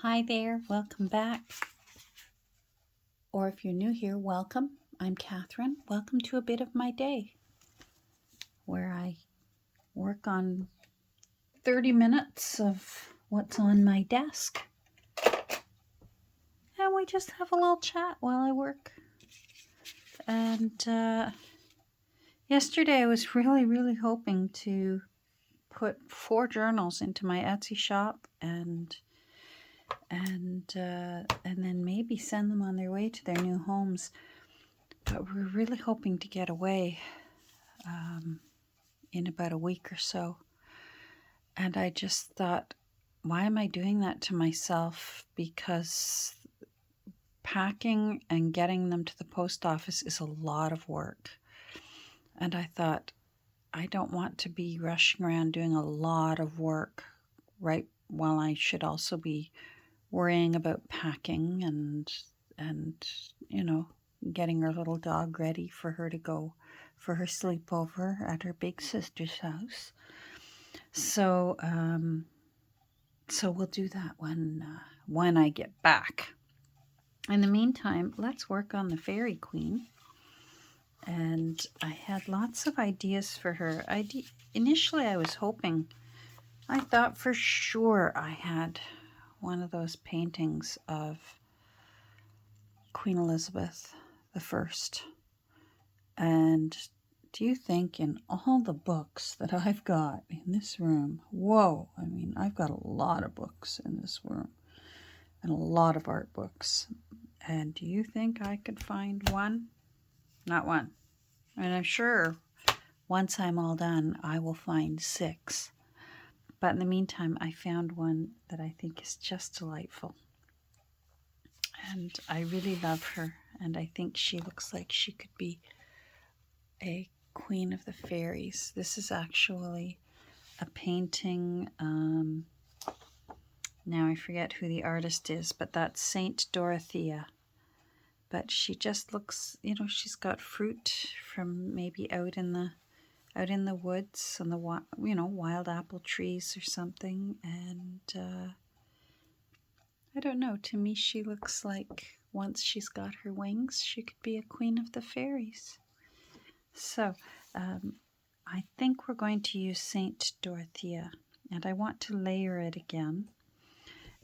Hi there, welcome back. Or if you're new here, welcome. I'm Catherine. Welcome to a bit of my day where I work on 30 minutes of what's on my desk. And we just have a little chat while I work. And yesterday I was really hoping to put 4 journals into my Etsy shop and then maybe send them on their way to their new homes. But we're really hoping to get away in about a week or so. And I just thought, why am I doing that to myself? Because packing and getting them to the post office is a lot of work. And I thought, I don't want to be rushing around doing a lot of work right while I should also be worrying about packing and getting our little dog ready for her to go for her sleepover at her big sister's house. So we'll do that when I get back. In the meantime, let's work on the Faery Queen. And I had lots of ideas for her. Initially, I was hoping, I thought for sure I had one of those paintings of Queen Elizabeth I. And do you think in all the books that I've got in this room, whoa, I mean, I've got a lot of books in this room and a lot of art books. And do you think I could find one? Not one. And I'm sure once I'm all done, I will find 6. But in the meantime, I found one that I think is just delightful. And I really love her. And I think she looks like she could be a queen of the fairies. This is actually a painting. Now I forget who the artist is, but that's Saint Dorothea. But she just looks, she's got fruit from maybe out in the woods and the wild apple trees or something. And I don't know. To me, she looks like once she's got her wings, she could be a queen of the fairies. So I think we're going to use Saint Dorothea, and I want to layer it again.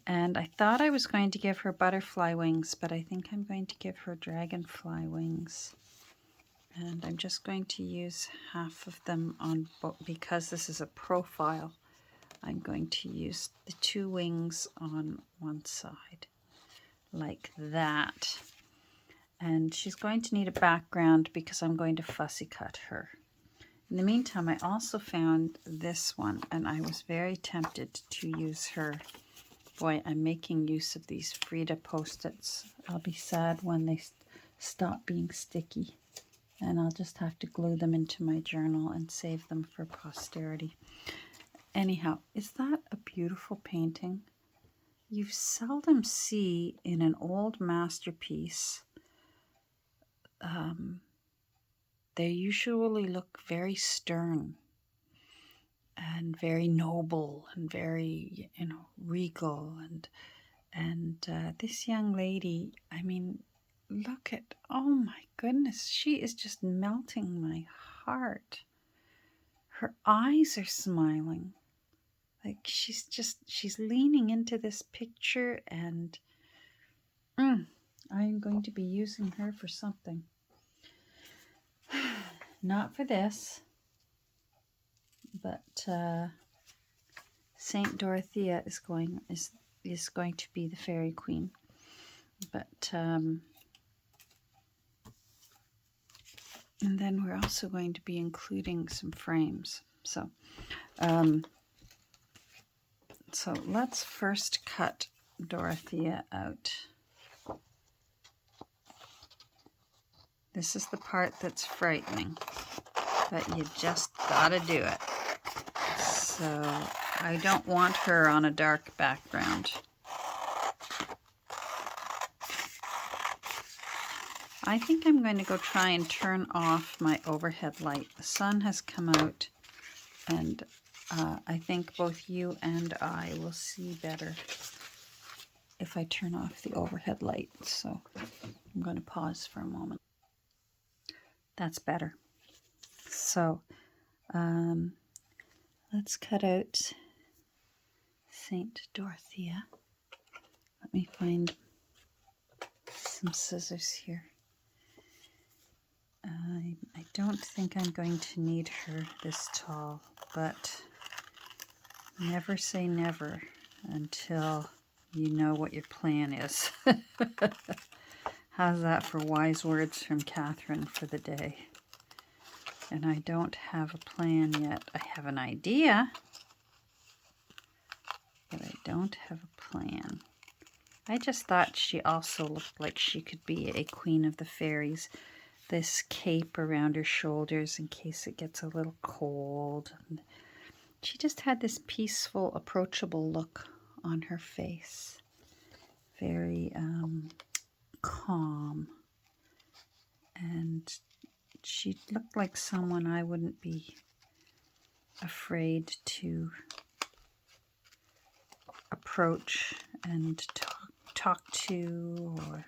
And I thought I was going to give her butterfly wings, but I think I'm going to give her dragonfly wings. And I'm just going to use half of them on because this is a profile. I'm going to use the 2 wings on one side, like that. And she's going to need a background because I'm going to fussy cut her. In the meantime, I also found this one, and I was very tempted to use her. Boy, I'm making use of these Frida Post-its. I'll be sad when they stop being sticky, and I'll just have to glue them into my journal and save them for posterity. Anyhow, is that a beautiful painting? You seldom see in an old masterpiece. They usually look very stern and very noble and very, regal. And this young lady, I mean, look at, oh my goodness, she is just melting my heart. Her eyes are smiling. Like she's leaning into this picture, and I'm going to be using her for something. Not for this, but Saint Dorothea is going to be the Faery Queen. But and then we're also going to be including some frames. So let's first cut Dorothea out. This is the part that's frightening, but you just gotta do it. So I don't want her on a dark background. I think I'm going to go try and turn off my overhead light. The sun has come out, and I think both you and I will see better if I turn off the overhead light. So I'm going to pause for a moment. That's better. So let's cut out Saint Dorothea. Let me find some scissors here. I don't think I'm going to need her this tall, but never say never until you know what your plan is. How's that for wise words from Catherine for the day? And I don't have a plan yet. I have an idea, but I don't have a plan. I just thought she also looked like she could be a queen of the fairies. This cape around her shoulders in case it gets a little cold. And she just had this peaceful, approachable look on her face. Very calm. And she looked like someone I wouldn't be afraid to approach and talk to, or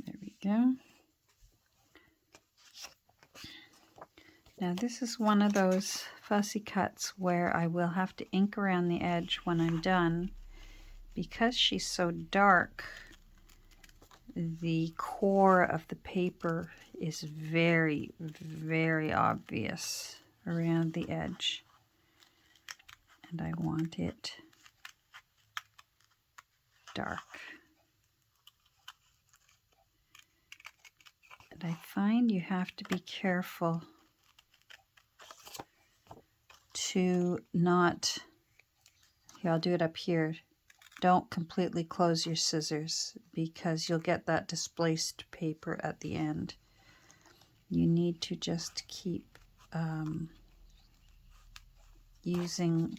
there we go. Now this is one of those fussy cuts where I will have to ink around the edge when I'm done. Because she's so dark, the core of the paper is very, very obvious around the edge. And I want it dark. And I find you have to be careful to not, here, I'll do it up here. Don't completely close your scissors because you'll get that displaced paper at the end. You need to just keep using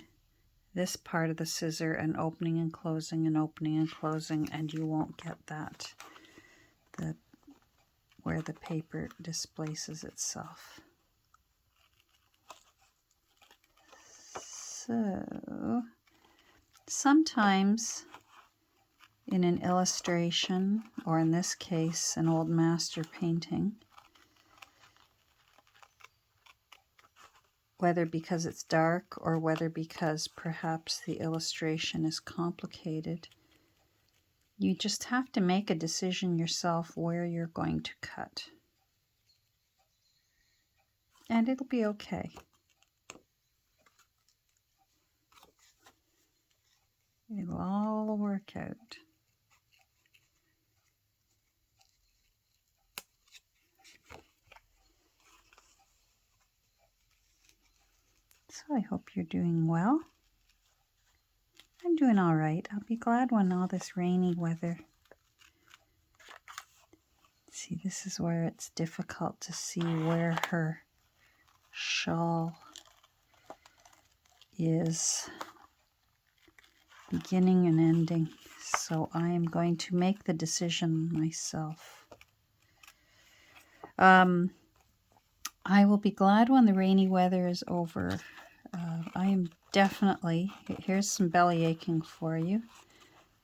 this part of the scissor and opening and closing and opening and closing, and you won't get that, where the paper displaces itself. So sometimes in an illustration, or in this case, an old master painting, whether because it's dark or whether because perhaps the illustration is complicated, you just have to make a decision yourself where you're going to cut. And it'll be okay. It'll all work out. So I hope you're doing well. I'm doing all right. I'll be glad when all this rainy weather. See, this is where it's difficult to see where her shawl is beginning and ending. So I am going to make the decision myself. I will be glad when the rainy weather is over. I am definitely, here's some belly aching for you.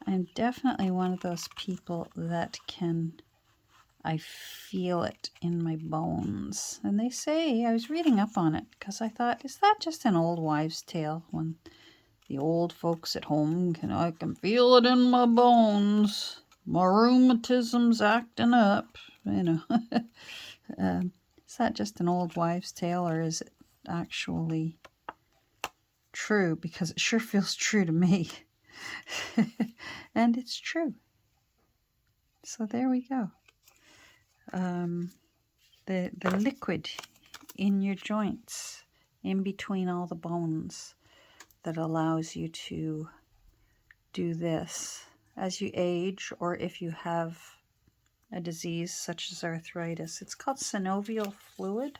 I'm definitely one of those people that I feel it in my bones. And they say, I was reading up on it because I thought, is that just an old wives' tale when the old folks at home I can feel it in my bones. My rheumatism's acting up, Is that just an old wives' tale, or is it actually true? Because it sure feels true to me. And it's true. So there we go. The liquid in your joints, in between all the bones, that allows you to do this as you age, or if you have a disease such as arthritis. It's called synovial fluid,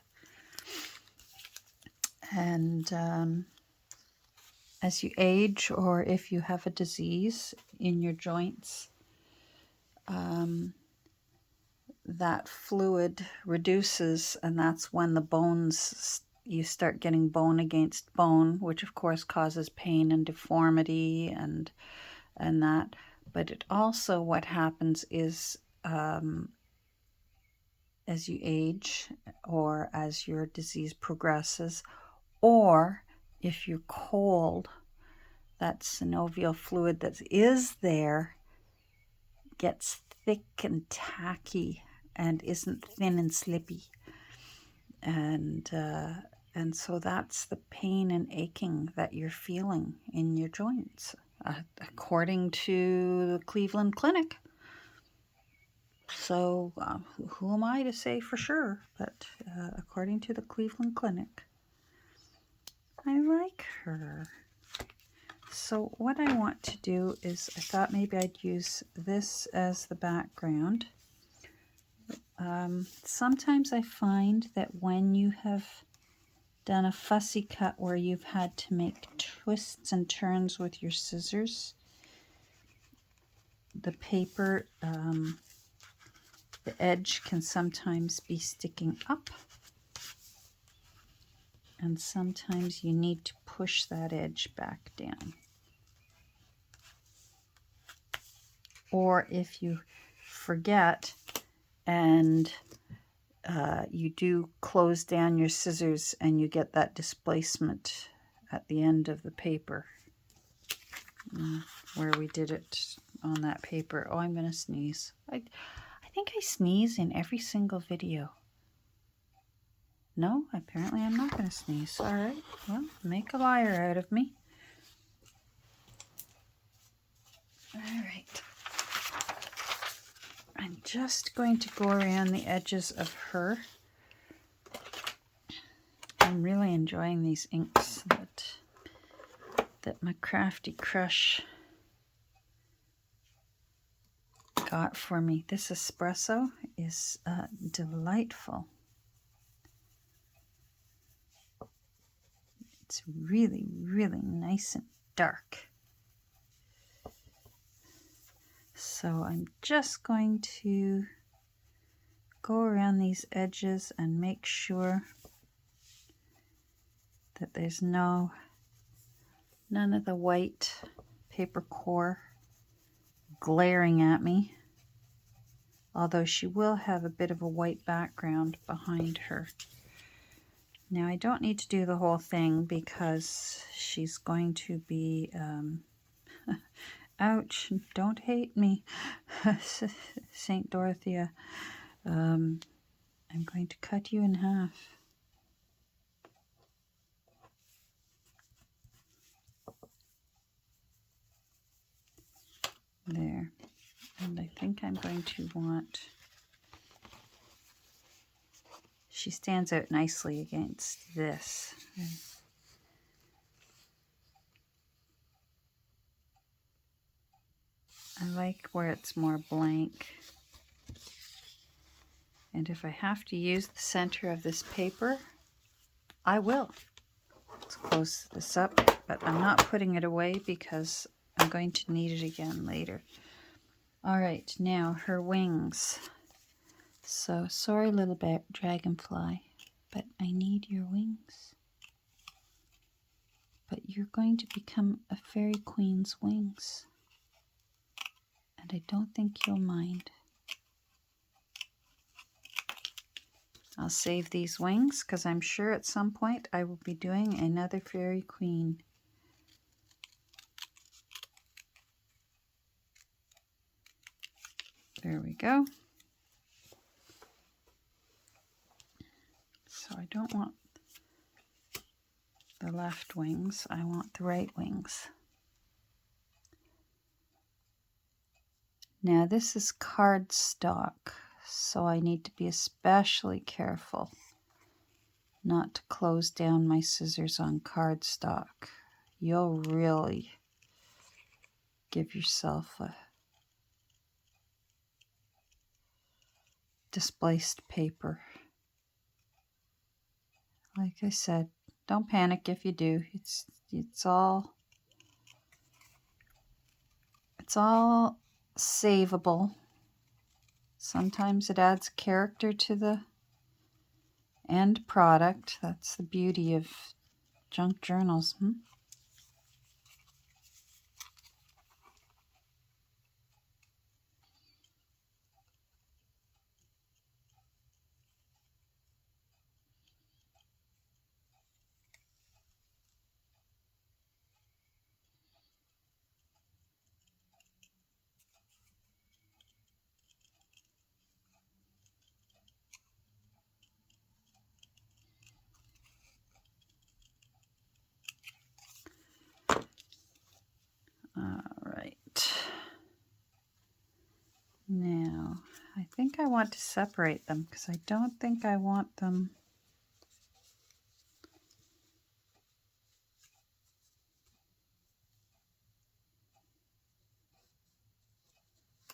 and as you age, or if you have a disease in your joints, that fluid reduces, and that's when the bones, you start getting bone against bone, which of course causes pain and deformity and that. But it also, what happens is, as you age or as your disease progresses, or if you're cold, that synovial fluid that is there gets thick and tacky and isn't thin and slippy. And so that's the pain and aching that you're feeling in your joints, according to the Cleveland Clinic. So who am I to say for sure? But according to the Cleveland Clinic, I like her. So what I want to do is, I thought maybe I'd use this as the background. Sometimes I find that when you have done a fussy cut where you've had to make twists and turns with your scissors, the paper, the edge can sometimes be sticking up, and sometimes you need to push that edge back down. Or if you forget and you do close down your scissors and you get that displacement at the end of the paper, where we did it on that paper. Oh, I'm going to sneeze. I think I sneeze in every single video. No, apparently I'm not going to sneeze. All right, well, make a liar out of me. All right. I'm just going to go around the edges of her. I'm really enjoying these inks that my Crafty Crush got for me. This espresso is delightful. It's really, really nice and dark. So I'm just going to go around these edges and make sure that there's none of the white paper core glaring at me, although she will have a bit of a white background behind her. Now I don't need to do the whole thing because she's going to be, ouch, don't hate me, Saint Dorothea. I'm going to cut you in half. There. And I think I'm going to want... She stands out nicely against this. I like where it's more blank. And if I have to use the center of this paper, I will. Let's close this up, but I'm not putting it away because I'm going to need it again later. All right, now her wings. So sorry, little dragonfly, but I need your wings. But you're going to become a Faery Queen's wings, and I don't think you'll mind. I'll save these wings because I'm sure at some point I will be doing another Faery Queen. There we go. So I don't want the left wings, I want the right wings. Now this is cardstock, so I need to be especially careful not to close down my scissors on cardstock. You'll really give yourself a displaced paper. Like I said, don't panic if you do. It's all It's all savable. Sometimes it adds character to the end product. That's the beauty of junk journals. All right. Now, I think I want to separate them because I don't think I want them.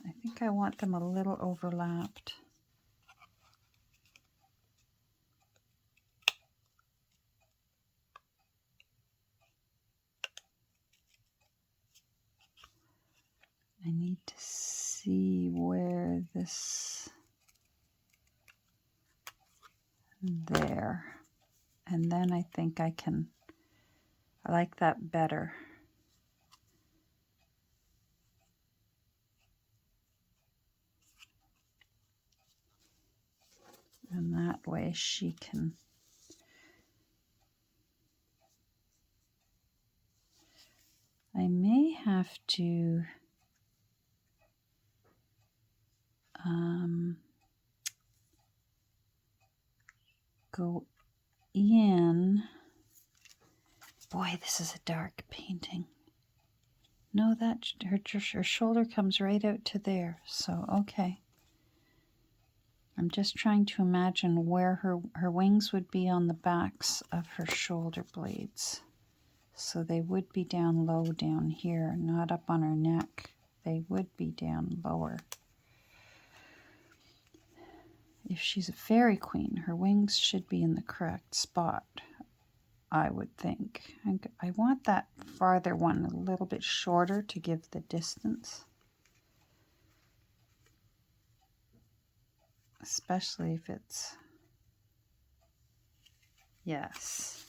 I think I want them a little overlapped. I need to see where this, there, and then I think I like that better. And that way she can, I may have to go in. Boy, this is a dark painting. No, that her shoulder comes right out to there. So, okay. I'm just trying to imagine where her wings would be on the backs of her shoulder blades. So they would be down low down here, not up on her neck. They would be down lower. If she's a fairy queen, her wings should be in the correct spot, I would think. I want that farther one a little bit shorter to give the distance. Especially if it's, yes.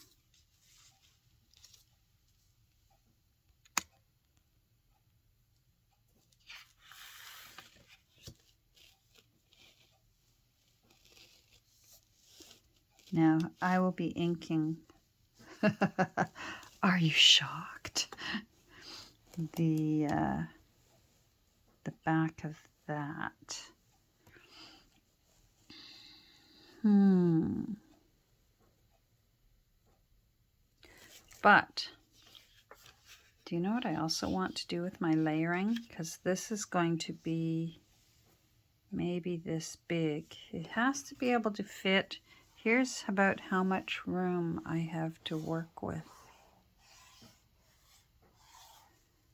Now I will be inking. Are you shocked? The back of that. But do you know what I also want to do with my layering? Because this is going to be maybe this big. It has to be able to fit. Here's about how much room I have to work with.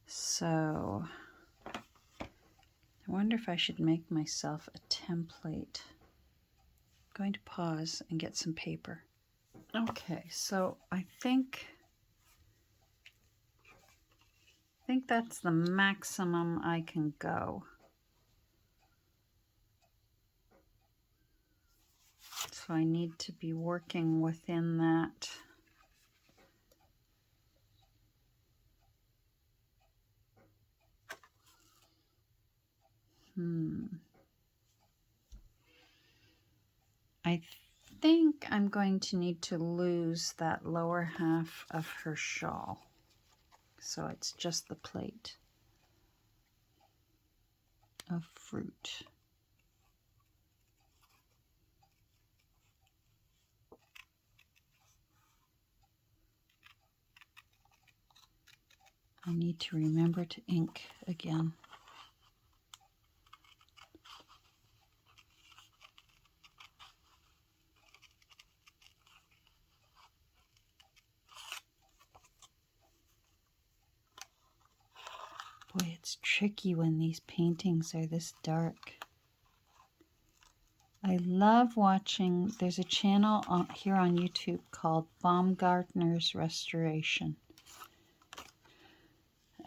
So I wonder if I should make myself a template. I'm going to pause and get some paper. Okay, so I think that's the maximum I can go. So I need to be working within that. I think I'm going to need to lose that lower half of her shawl. So it's just the plate of fruit. I need to remember to ink again. Boy, it's tricky when these paintings are this dark. I love watching, there's a channel here on YouTube called Baumgartner's Restoration.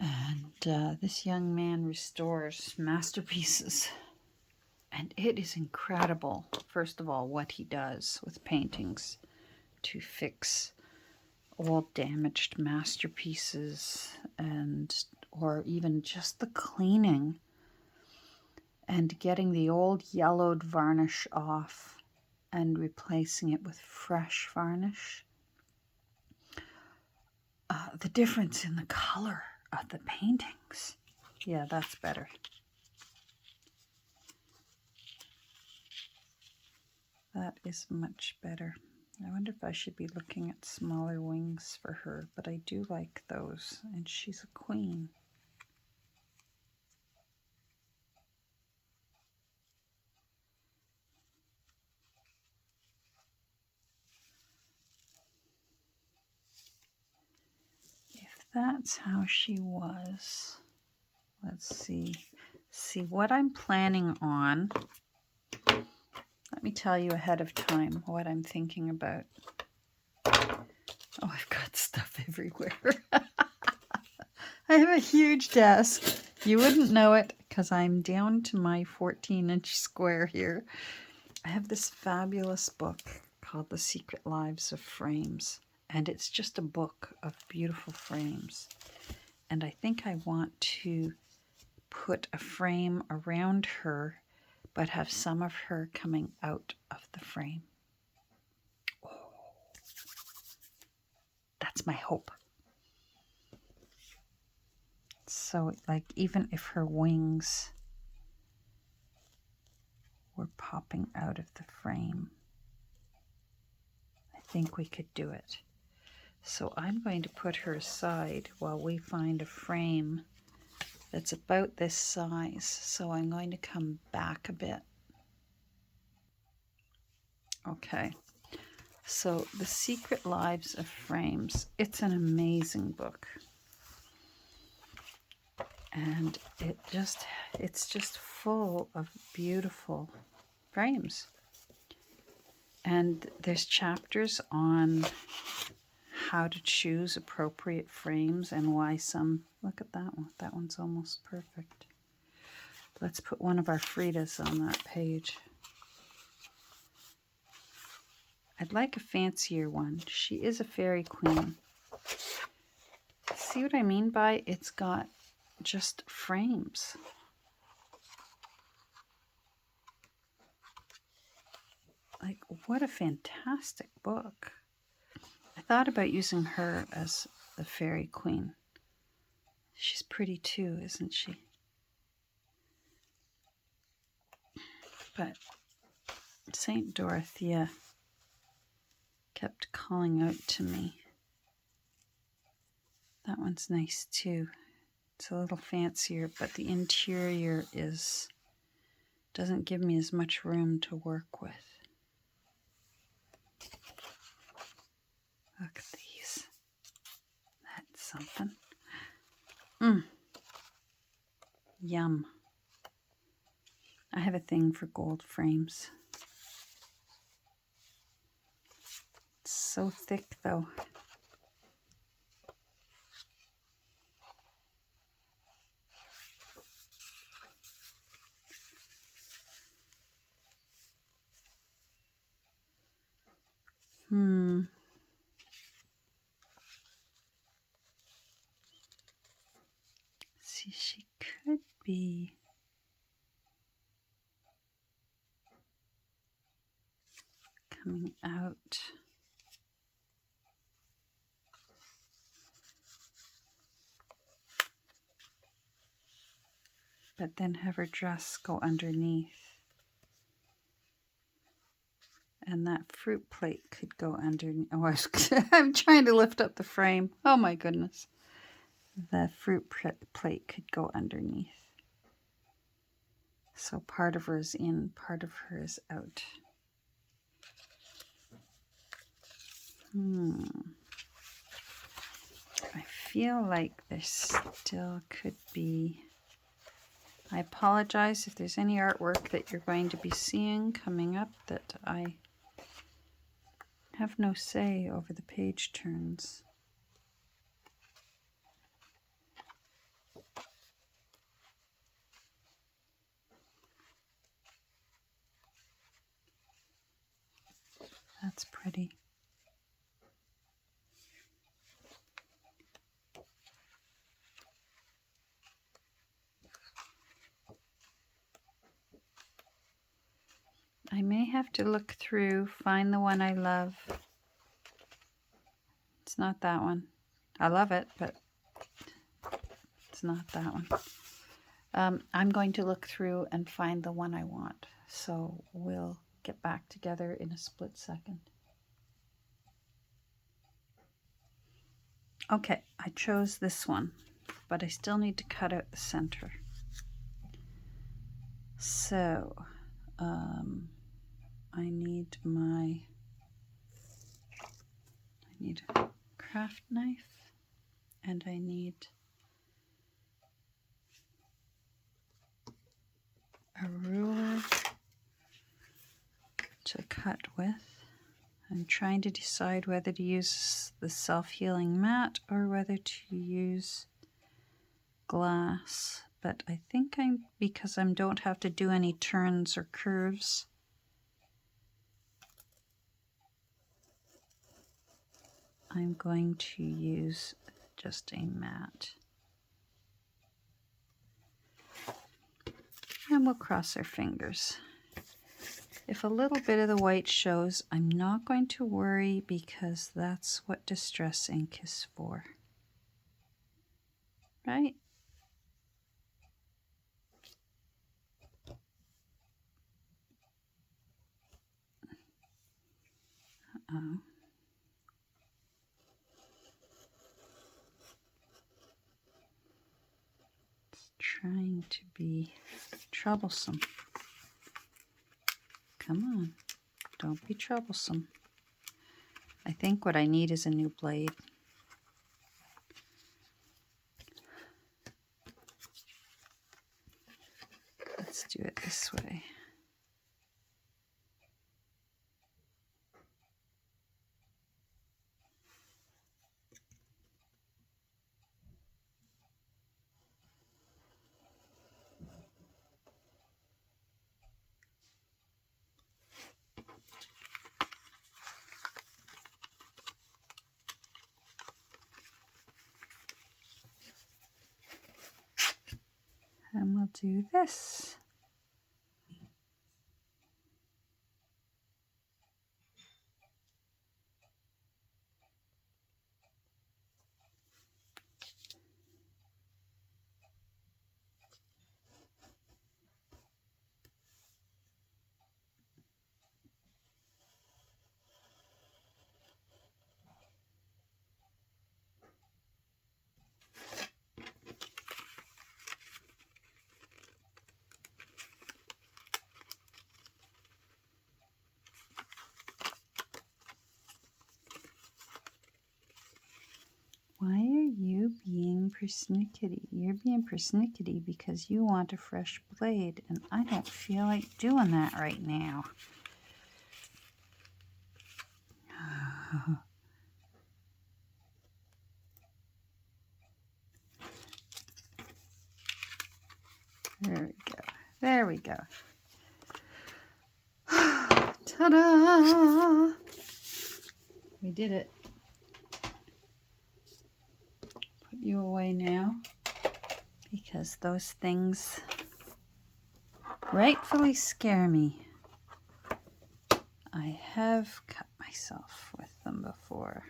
And this young man restores masterpieces. And it is incredible, first of all, what he does with paintings to fix old damaged masterpieces, or even just the cleaning and getting the old yellowed varnish off and replacing it with fresh varnish. The difference in the color of the paintings. Yeah, that's better. That is much better. I wonder if I should be looking at smaller wings for her, but I do like those, and she's a queen. If that's how she was, let's see. See what I'm planning on. Let me tell you ahead of time what I'm thinking about. Oh, I've got stuff everywhere. I have a huge desk. You wouldn't know it because I'm down to my 14-inch square here. I have this fabulous book called The Secret Lives of Frames, and it's just a book of beautiful frames. And I think I want to put a frame around her, but have some of her coming out of the frame. Oh, that's my hope. So, like, even if her wings were popping out of the frame, I think we could do it. So I'm going to put her aside while we find a frame that's about this size. So I'm going to come back a bit. Okay. So The Secret Lives of Frames. It's an amazing book. And it's just full of beautiful frames. And there's chapters on how to choose appropriate frames and why some... Look at that one. That one's almost perfect. Let's put one of our Fridas on that page. I'd like a fancier one. She is a Faery Queen. See what I mean by it's got just frames? Like, what a fantastic book. I thought about using her as the Faery Queen. She's pretty too, isn't she? But Saint Dorothea kept calling out to me. That one's nice too. It's a little fancier, but the interior doesn't give me as much room to work with. Look at these. That's something. Yum. I have a thing for gold frames. It's so thick though. See, she could be coming out. But then have her dress go underneath. And that fruit plate could go underneath. Oh, I'm trying to lift up the frame. Oh my goodness. The fruit plate could go underneath. So part of her is in, part of her is out. I feel like there still could be... I apologize if there's any artwork that you're going to be seeing coming up that I have no say over the page turns. That's pretty. I may have to look through, find the one I love. It's not that one. I love it, but it's not that one. I'm going to look through and find the one I want. So we'll get back together in a split second. Okay, I chose this one, but I still need to cut out the center. So I need a craft knife, and I need a ruler to cut with. I'm trying to decide whether to use the self-healing mat or whether to use glass, but I think because I don't have to do any turns or curves, I'm going to use just a mat. And we'll cross our fingers. If a little bit of the white shows, I'm not going to worry because that's what distress ink is for. Right? Uh-oh. It's trying to be troublesome. Come on, don't be troublesome. I think what I need is a new blade. Let's do it this way. And we'll do this. Why are you being persnickety? You're being persnickety because you want a fresh blade, and I don't feel like doing that right now. There we go. There we go. Ta-da! We did it. Put you away now because those things rightfully scare me. I have cut myself with them before.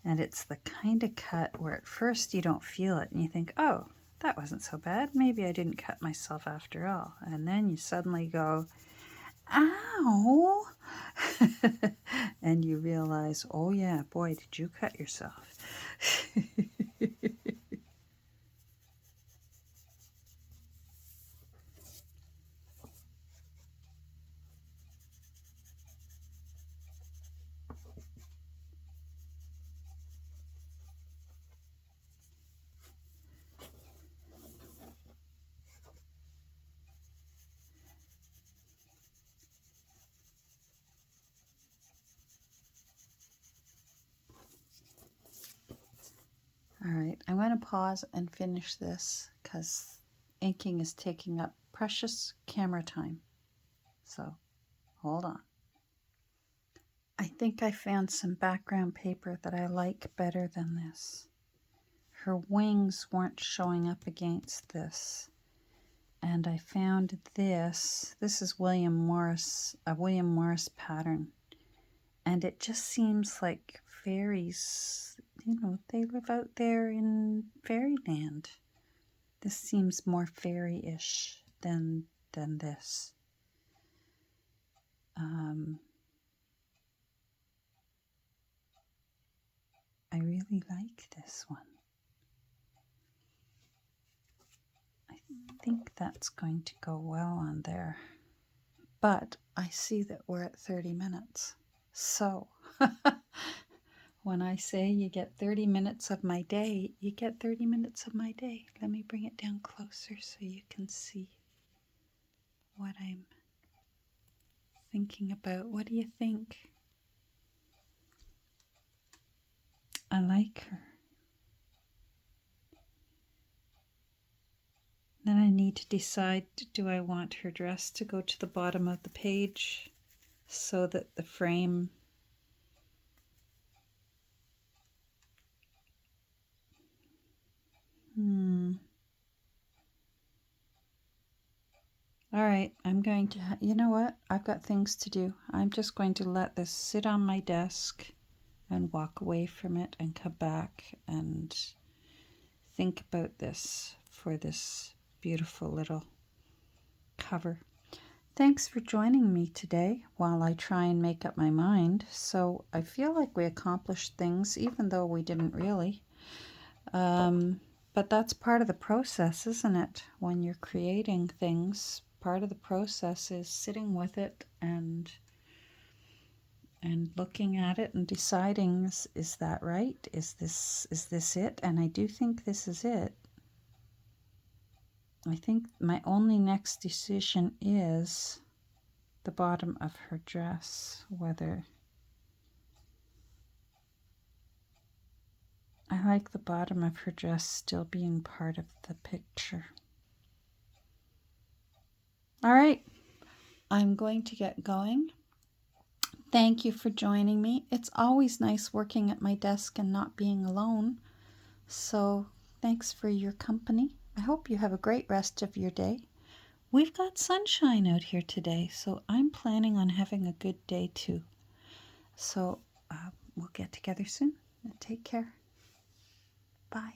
And it's the kind of cut where at first you don't feel it and you think, oh, that wasn't so bad. Maybe I didn't cut myself after all. And then you suddenly go, ow! And you realize, oh yeah, boy, did you cut yourself. All right, I'm going to pause and finish this because inking is taking up precious camera time. So, hold on. I think I found some background paper that I like better than this. Her wings weren't showing up against this. And I found this. This is William Morris, a William Morris pattern. And it just seems like fairies, you know, they live out there in fairyland. This seems more fairy-ish than this. I really like this one. I think that's going to go well on there. But I see that we're at 30 minutes. So when I say you get 30 minutes of my day, you get 30 minutes of my day. Let me bring it down closer so you can see what I'm thinking about. What do you think? I like her. Then I need to decide, do I want her dress to go to the bottom of the page so that the frame All right, I'm going to, you know what? I've got things to do. I'm just going to let this sit on my desk and walk away from it and come back and think about this for this beautiful little cover. Thanks for joining me today while I try and make up my mind. So I feel like we accomplished things, even though we didn't really. But that's part of the process, isn't it? When you're creating things, part of the process is sitting with it and looking at it and deciding, is that right? Is this it? And I do think this is it. I think my only next decision is the bottom of her dress, whether I like the bottom of her dress still being part of the picture. All right, I'm going to get going. Thank you for joining me. It's always nice working at my desk and not being alone. So thanks for your company. I hope you have a great rest of your day. We've got sunshine out here today, so I'm planning on having a good day too. So we'll get together soon. Take care. Bye.